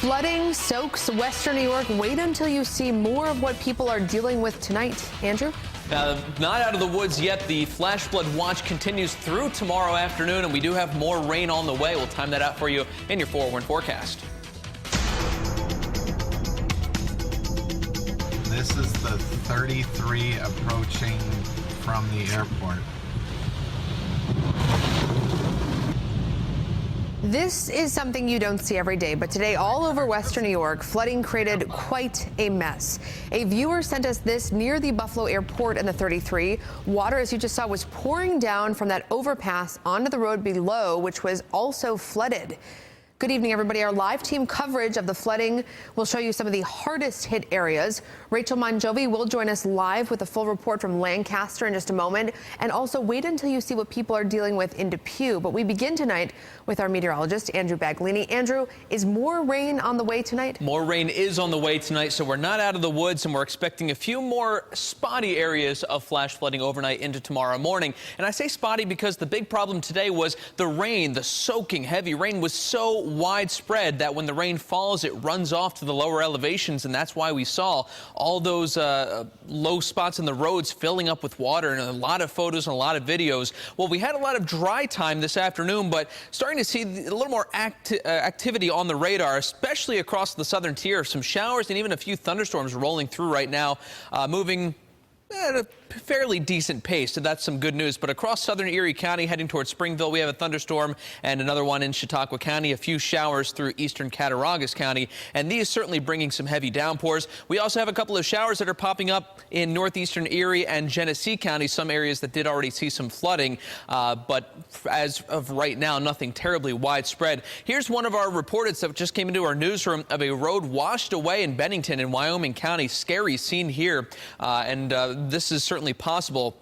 Flooding soaks western New York. Wait until you see more of what people are dealing with tonight. Andrew? Not out of the woods yet. The flash flood watch continues through tomorrow afternoon, and we do have more rain on the way. We'll time that out for you in your 4-1 forecast. This is the 33 approaching from the airport. This is something you don't see every day, but today all over western New York, flooding created quite a mess. A viewer sent us this near the Buffalo Airport and the 33. Water, as you just saw, was pouring down from that overpass onto the road below, which was also flooded. Good evening, everybody. Our live team coverage of the flooding will show you some of the hardest hit areas. Rachel Monjovi will join us live with a full report from Lancaster in just a moment. And also wait until you see what people are dealing with in Depew. But we begin tonight with our meteorologist, Andrew Baglini. Andrew, is more rain on the way tonight? More rain is on the way tonight, so we're not out of the woods, and we're expecting a few more spotty areas of flash flooding overnight into tomorrow morning. And I say spotty because the big problem today was the rain. The soaking heavy rain was so widespread that when the rain falls, it runs off to the lower elevations, and that's why we saw all those low spots in the roads filling up with water, and a lot of photos and a lot of videos. Well, we had a lot of dry time this afternoon, but starting to see a little more activity on the radar, especially across the southern tier. Some showers and even a few thunderstorms rolling through right now, moving at a fairly decent pace, so that's some good news. But across southern Erie County, heading towards Springville, we have a thunderstorm and another one in Chautauqua County, a few showers through eastern Cattaraugus County, and these certainly bringing some heavy downpours. We also have a couple of showers that are popping up in northeastern Erie and Genesee County, some areas that did already see some flooding, but as of right now, nothing terribly widespread. Here's one of our reports that just came into our newsroom of a road washed away in Bennington in Wyoming County. Scary scene here, and this is certainly possible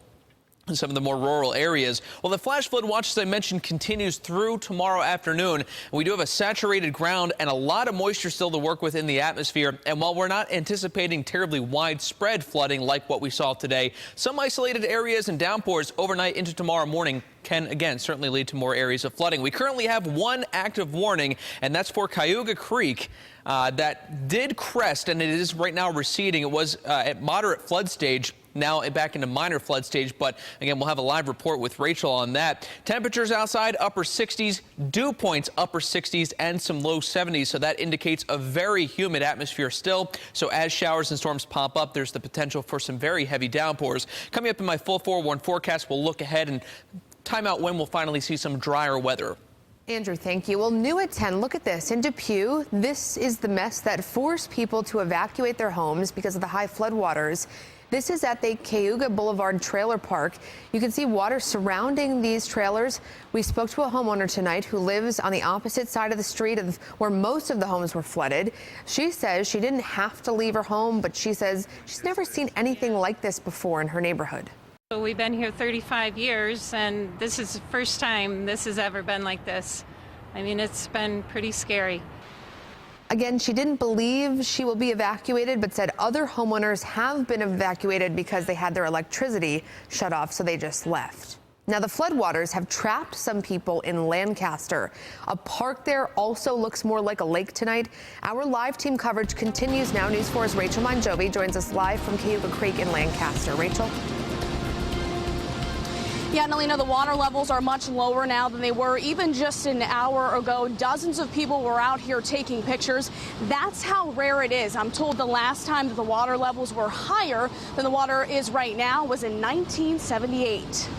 in some of the more rural areas. Well, the flash flood watch, as I mentioned, continues through tomorrow afternoon. We do have a saturated ground and a lot of moisture still to work with in the atmosphere. And while we're not anticipating terribly widespread flooding like what we saw today, some isolated areas and downpours overnight into tomorrow morning can, again, certainly lead to more areas of flooding. We currently have one active warning, and that's for Cayuga Creek. That did crest, and it is right now receding. It was at moderate flood stage, now back into minor flood stage. But again, we'll have a live report with Rachel on that. Temperatures outside, upper 60s, dew points upper 60s and some low 70s. So that indicates a very humid atmosphere still. So as showers and storms pop up, there's the potential for some very heavy downpours. Coming up in my full 4-1 forecast, we'll look ahead and time out when we'll finally see some drier weather. Andrew, thank you. Well, new at 10, look at this. In Depew, this is the mess that forced people to evacuate their homes because of the high floodwaters. This is at the Cayuga Boulevard Trailer Park. You can see water surrounding these trailers. We spoke to a homeowner tonight who lives on the opposite side of the street of where most of the homes were flooded. She says she didn't have to leave her home, but she says she's never seen anything like this before in her neighborhood. So we've been here 35 years, and this is the first time this has ever been like this. I mean, it's been pretty scary. Again, she didn't believe she will be evacuated, but said other homeowners have been evacuated because they had their electricity shut off, so they just left. Now, the floodwaters have trapped some people in Lancaster. A park there also looks more like a lake tonight. Our live team coverage continues now. News 4's Rachel Monjovi joins us live from Cayuga Creek in Lancaster. Rachel? Yeah, Nalina, the water levels are much lower now than they were even just an hour ago. Dozens of people were out here taking pictures. That's how rare it is. I'm told the last time that the water levels were higher than the water is right now was in 1978.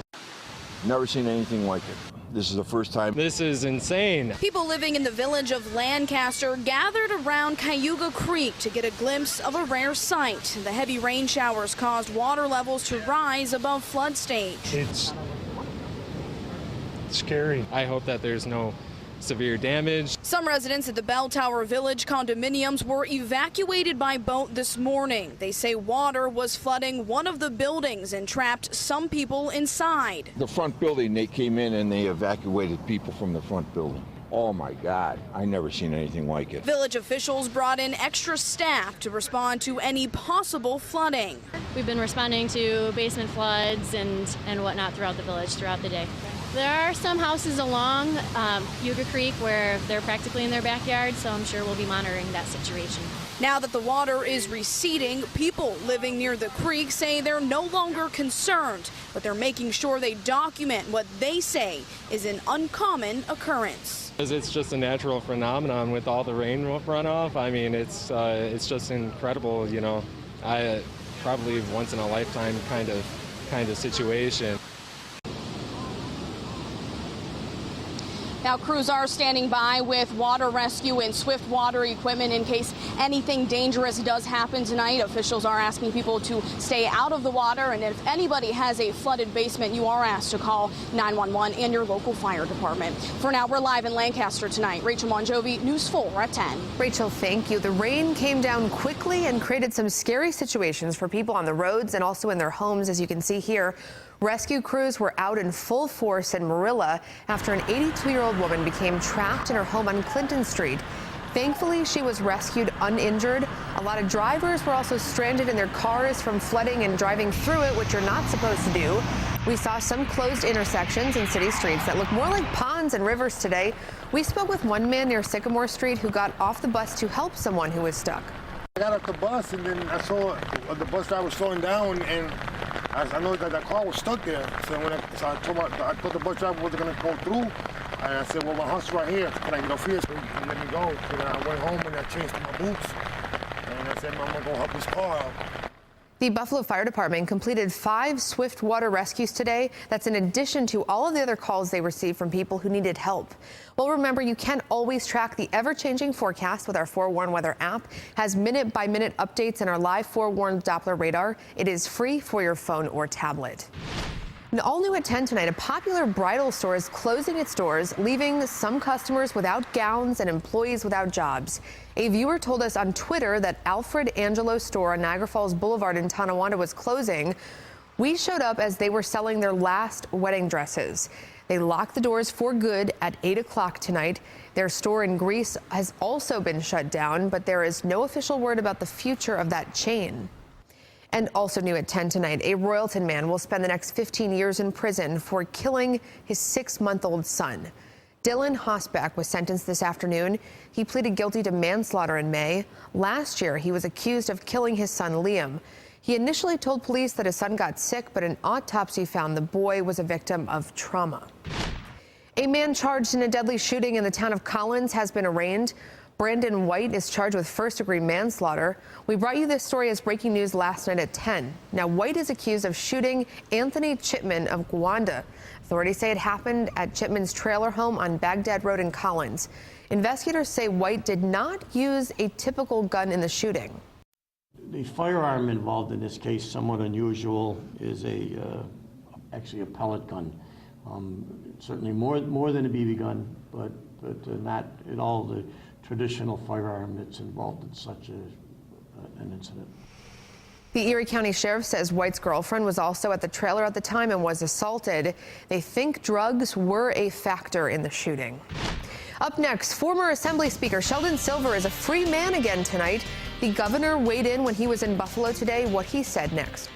Never seen anything like it. This is the first time. This is insane. People living in the village of Lancaster gathered around Cayuga Creek to get a glimpse of a rare sight. The heavy rain showers caused water levels to rise above flood stage. It's scary. I hope that there's no severe damage. Some residents at the Bell Tower Village condominiums were evacuated by boat this morning. They say water was flooding one of the buildings and trapped some people inside. The front building, they came in and they evacuated people from the front building. Oh my God, I never seen anything like it. Village officials brought in extra staff to respond to any possible flooding. We've been responding to basement floods and whatnot throughout the village throughout the day. There are some houses along Yuga Creek where they're practically in their backyard, so I'm sure we'll be monitoring that situation. Now that the water is receding, people living near the creek say they're no longer concerned, but they're making sure they document what they say is an uncommon occurrence. It's just a natural phenomenon with all the rain runoff. I mean, it's just incredible, you know. Probably once in a lifetime kind of situation. Now, crews are standing by with water rescue and swift water equipment in case anything dangerous does happen tonight. Officials are asking people to stay out of the water, and if anybody has a flooded basement, you are asked to call 911 and your local fire department. For now, we're live in Lancaster tonight. Rachel Monjovi, News 4 at 10. Rachel, thank you. The rain came down quickly and created some scary situations for people on the roads and also in their homes, as you can see here. Rescue crews were out in full force in Marilla after an 82-year-old woman became trapped in her home on Clinton Street. Thankfully, she was rescued uninjured. A lot of drivers were also stranded in their cars from flooding and driving through it, which you're not supposed to do. We saw some closed intersections in city streets that look more like ponds and rivers today. We spoke with one man near Sycamore Street who got off the bus to help someone who was stuck. I got off the bus and then I saw the bus driver slowing down, and I noticed that the car was stuck there. So I thought the bus driver wasn't going to go through. And I said, well, my house is right here. Can I get off here? So he let me go. So then I went home and I changed my boots. And I said, I'm going to go help this car out. The Buffalo Fire Department completed 5 swift water rescues today. That's in addition to all of the other calls they received from people who needed help. Well, remember, you can't always track the ever-changing forecast with our 4Warn weather app. Has minute-by-minute updates in our live 4Warn Doppler radar. It is free for your phone or tablet. And all new at 10 tonight, a popular bridal store is closing its doors, leaving some customers without gowns and employees without jobs. A viewer told us on Twitter that Alfred Angelo store on Niagara Falls Boulevard in Tonawanda was closing. We showed up as they were selling their last wedding dresses. They locked the doors for good at 8 o'clock tonight. Their store in Greece has also been shut down, but there is no official word about the future of that chain. And also new at 10 tonight, a Royalton man will spend the next 15 years in prison for killing his 6-month-old son. Dylan Hosbeck was sentenced this afternoon. He pleaded guilty to manslaughter in May. Last year, he was accused of killing his son, Liam. He initially told police that his son got sick, but an autopsy found the boy was a victim of trauma. A man charged in a deadly shooting in the town of Collins has been arraigned. Brandon White is charged with first-degree manslaughter. We brought you this story as breaking news last night at 10. Now, White is accused of shooting Anthony Chipman of Gowanda. Authorities say it happened at Chipman's trailer home on Baghdad Road in Collins. Investigators say White did not use a typical gun in the shooting. The firearm involved in this case, somewhat unusual, is actually a pellet gun. Certainly more than a BB gun, but not at all the traditional firearm that's involved in such an incident. The Erie County Sheriff says White's girlfriend was also at the trailer at the time and was assaulted. They think drugs were a factor in the shooting. Up next, former Assembly Speaker Sheldon Silver is a free man again tonight. The governor weighed in when he was in Buffalo today. What he said next.